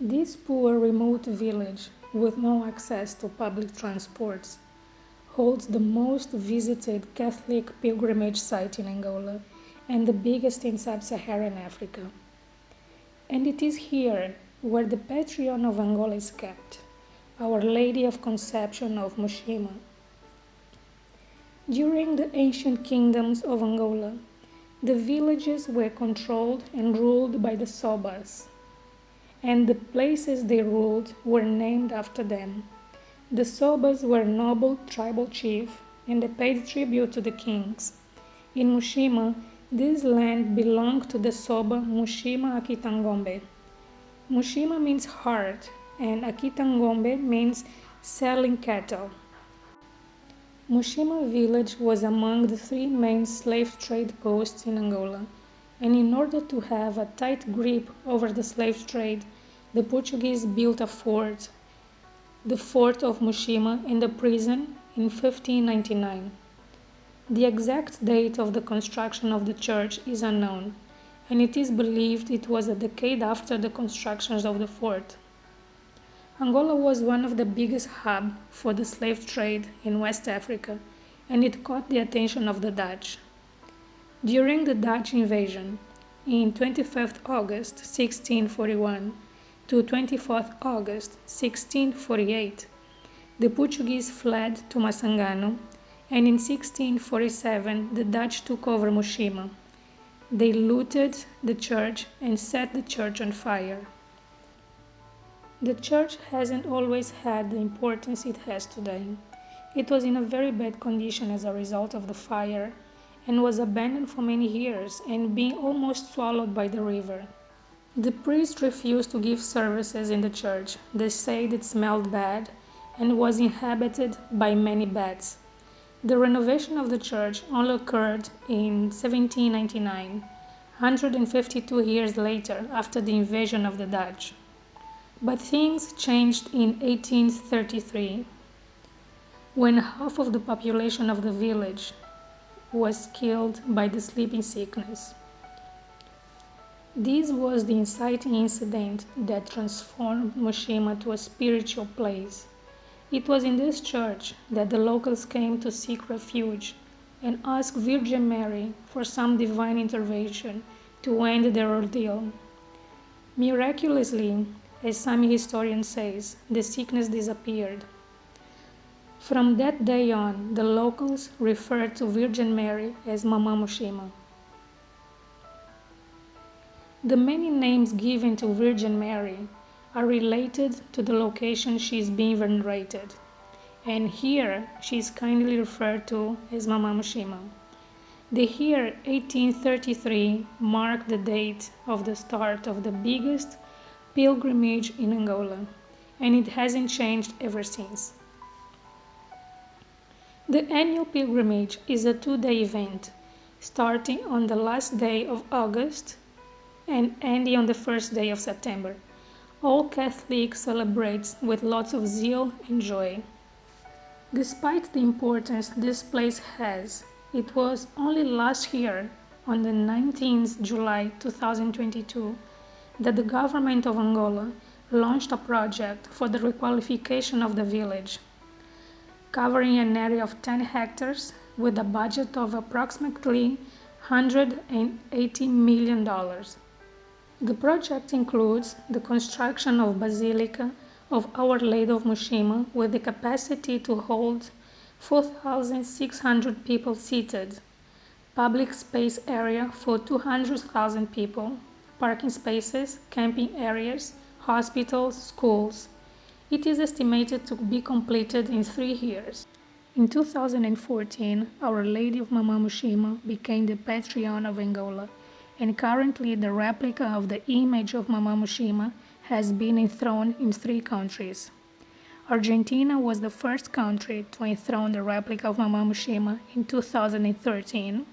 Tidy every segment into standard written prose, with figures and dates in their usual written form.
This poor remote village, with no access to public transports, holds the most visited Catholic pilgrimage site in Angola and the biggest in sub-Saharan Africa. And it is here where the patron of Angola is kept, Our Lady of Conception of Muxima. During the ancient kingdoms of Angola, the villages were controlled and ruled by the Sobas, and the places they ruled were named after them. The Sobas were noble tribal chiefs, and they paid tribute to the kings. In Muxima, this land belonged to the Soba Muxima Akitangombe. Muxima means heart, and Akitangombe means selling cattle. Muxima village was among the three main slave trade posts in Angola, and in order to have a tight grip over the slave trade, the Portuguese built a fort, the Fort of Muxima, and a prison in 1599. The exact date of the construction of the church is unknown, and it is believed it was a decade after the constructions of the fort. Angola was one of the biggest hubs for the slave trade in West Africa, and it caught the attention of the Dutch. During the Dutch invasion, in 25th August 1641 to 24th August 1648, the Portuguese fled to Massangano, and in 1647 the Dutch took over Muxima. They looted the church and set the church on fire. The church hasn't always had the importance it has today. It was in a very bad condition as a result of the fire and was abandoned for many years and being almost swallowed by the river. The priest refused to give services in the church. They said it smelled bad and was inhabited by many bats. The renovation of the church only occurred in 1799, 152 years later after the invasion of the Dutch. But things changed in 1833, when half of the population of the village was killed by the sleeping sickness. This was the inciting incident that transformed Muxima to a spiritual place. It was in this church that the locals came to seek refuge and ask Virgin Mary for some divine intervention to end their ordeal. Miraculously, as some historian says, the sickness disappeared. From that day on, the locals referred to Virgin Mary as Mama Muxima. The many names given to Virgin Mary are related to the location she is being venerated, and here she is kindly referred to as Mama Muxima. The year 1833 marked the date of the start of the biggest pilgrimage in Angola, and it hasn't changed ever since. The annual pilgrimage is a two-day event, starting on the last day of August and ending on the first day of September. All Catholics celebrate with lots of zeal and joy. Despite the importance this place has, it was only last year, on the 19th July 2022, that the government of Angola launched a project for the requalification of the village, covering an area of 10 hectares with a budget of approximately $180 million. The project includes the construction of Basilica of Our Lady of Muxima with the capacity to hold 4,600 people seated, public space area for 200,000 people, parking spaces, camping areas, hospitals, schools. It is estimated to be completed in 3 years. In 2014, Our Lady of Mama Muxima became the patron of Angola, and currently the replica of the image of Mama Muxima has been enthroned in 3 countries. Argentina was the first country to enthrone the replica of Mama Muxima in 2013,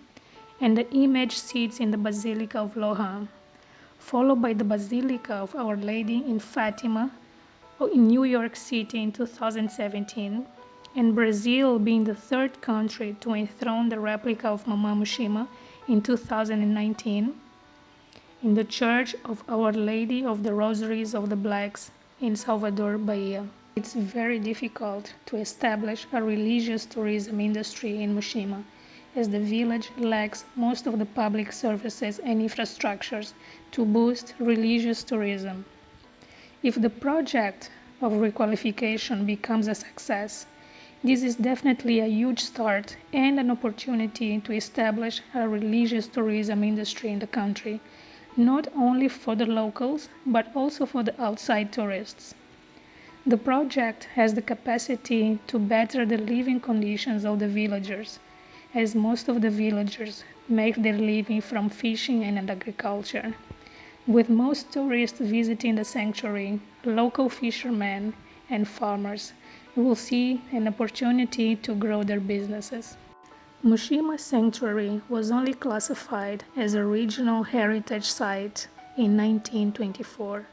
and the image sits in the Basilica of Loja, followed by the Basilica of Our Lady in Fatima in New York City in 2017, and Brazil being the 3rd country to enthrone the replica of Mama Muxima in 2019, in the Church of Our Lady of the Rosaries of the Blacks in Salvador, Bahia. It's very difficult to establish a religious tourism industry in Muxima, as the village lacks most of the public services and infrastructures to boost religious tourism. If the project of requalification becomes a success, this is definitely a huge start and an opportunity to establish a religious tourism industry in the country, not only for the locals, but also for the outside tourists. The project has the capacity to better the living conditions of the villagers, as most of the villagers make their living from fishing and agriculture. With most tourists visiting the sanctuary, local fishermen and farmers will see an opportunity to grow their businesses. Muxima Sanctuary was only classified as a regional heritage site in 1924,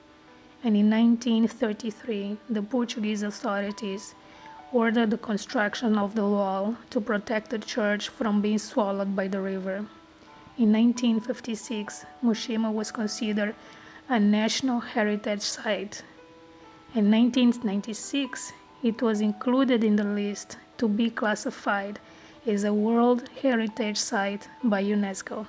and in 1933 the Portuguese authorities ordered the construction of the wall to protect the church from being swallowed by the river. In 1956, Muxima was considered a National Heritage Site. In 1996, it was included in the list to be classified as a World Heritage Site by UNESCO.